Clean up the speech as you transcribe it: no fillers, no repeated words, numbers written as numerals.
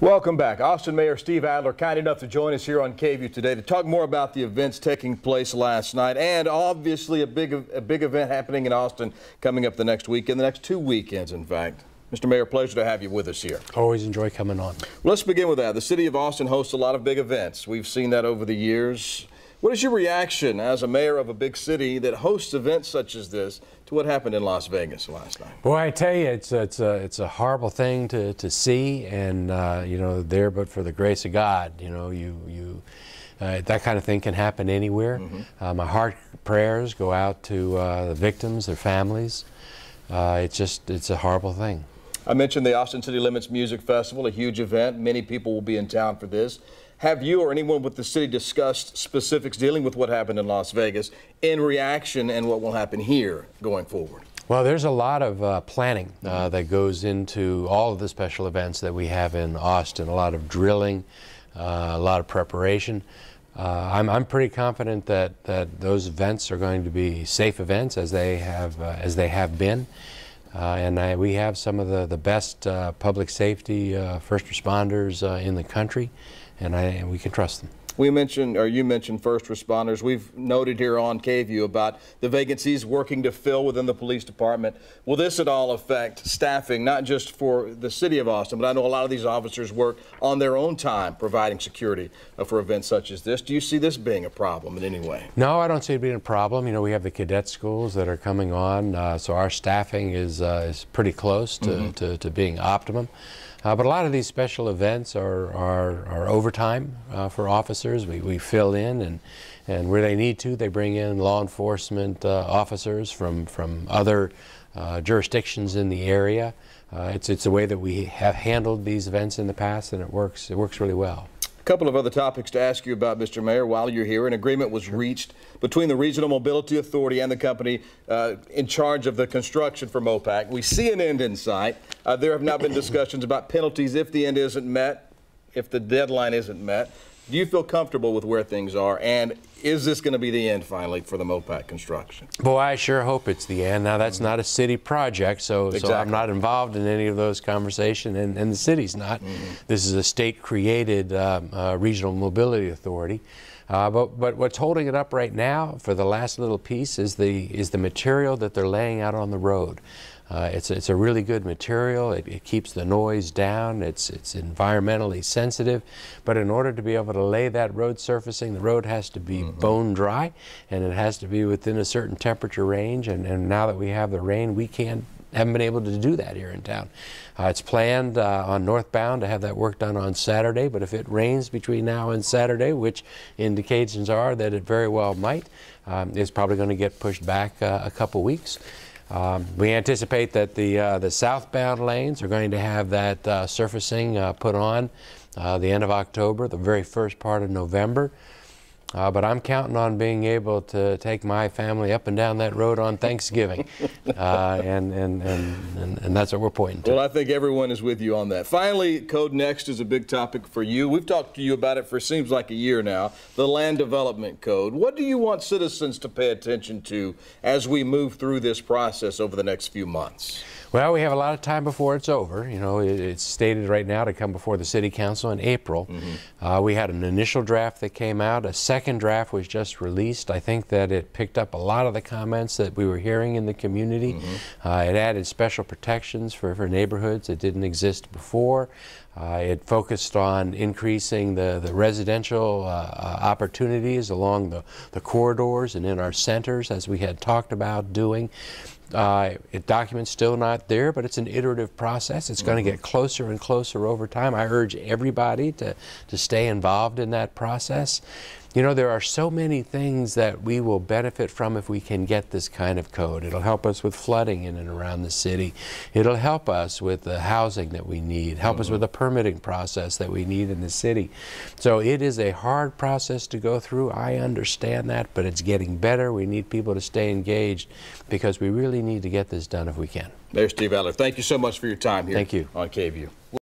Welcome back. Austin Mayor Steve Adler kind enough to join us here on KVUE today to talk more about the events taking place last night and obviously a big event happening in Austin coming up the next weekend, the next 2 weekends, in fact. Mr. Mayor, pleasure to have you with us here. Always enjoy coming on. Let's begin with that. The city of Austin hosts a lot of big events. We've seen that over the years. What is your reaction as a mayor of a big city that hosts events such as this to what happened in Las Vegas last night? Boy, I tell you, it's a horrible thing to see, and you know, there but for the grace of God, you know, that kind of thing can happen anywhere. My heart prayers go out to the victims, their families. It's a horrible thing. I mentioned the Austin City Limits Music Festival, a huge event. Many people will be in town for this. Have you or anyone with the city discussed specifics dealing with what happened in Las Vegas in reaction and what will happen here going forward? Well, there's a lot of planning that goes into all of the special events that we have in Austin, a lot of drilling, a lot of preparation. I'm pretty confident that those events are going to be safe events as they have been. And we have some of the best public safety first responders in the country, and we can trust them. You mentioned first responders. We've noted here on KVUE about the vacancies working to fill within the police department. Will this at all affect staffing, not just for the city of Austin, but I know a lot of these officers work on their own time providing security for events such as this. Do you see this being a problem in any way? No, I don't see it being a problem. You know, we have the cadet schools that are coming on, so our staffing is pretty close to being optimum. But a lot of these special events are overtime for officers. We fill in, and where they need to, they bring in law enforcement officers from other jurisdictions in the area. It's a way that we have handled these events in the past, and it works really well. A couple of other topics to ask you about, Mr. Mayor, while you're here. An agreement was reached between the Regional Mobility Authority and the company in charge of the construction for MOPAC. We see an end in sight. There have not been discussions about penalties if the end isn't met, if the deadline isn't met. Do you feel comfortable with where things are, and is this going to be the end finally for the MOPAC construction? Boy, I sure hope it's the end. Now, that's not a city project, so I'm not involved in any of those conversations, and the city's not. This is a state-created regional mobility authority. But what's holding it up right now for the last little piece is the material that they're laying out on the road. It's a really good material. It keeps the noise down. It's environmentally sensitive. But in order to be able to lay that road surfacing, the road has to be bone dry, and it has to be within a certain temperature range. And now that we have the rain, we haven't been able to do that here in town. It's planned on northbound to have that work done on Saturday, but if it rains between now and Saturday, which indications are that it very well might, it's probably going to get pushed back a couple weeks. We anticipate that the southbound lanes are going to have that surfacing put on the end of October, the very first part of November. But I'm counting on being able to take my family up and down that road on Thanksgiving, and that's what we're pointing to. Well, I think everyone is with you on that. Finally, Code Next is a big topic for you. We've talked to you about it for seems like a year now, the Land Development Code. What do you want citizens to pay attention to as we move through this process over the next few months? Well, we have a lot of time before it's over. You know, it's stated right now to come before the City Council in April. We had an initial draft that came out. A second draft was just released. I think that it picked up a lot of the comments that we were hearing in the community. It added special protections for neighborhoods that didn't exist before. It focused on increasing the residential opportunities along the corridors and in our centers, as we had talked about doing. Document's still not there, but it's an iterative process. It's going to get closer and closer over time. I urge everybody to stay involved in that process. You know, there are so many things that we will benefit from if we can get this kind of code. It'll help us with flooding in and around the city. It'll help us with the housing that we need, help us with the permitting process that we need in the city. So it is a hard process to go through. I understand that, but it's getting better. We need people to stay engaged because we really need to get this done if we can. Mayor Steve Adler, thank you so much for your time here Thank you. on KVUE.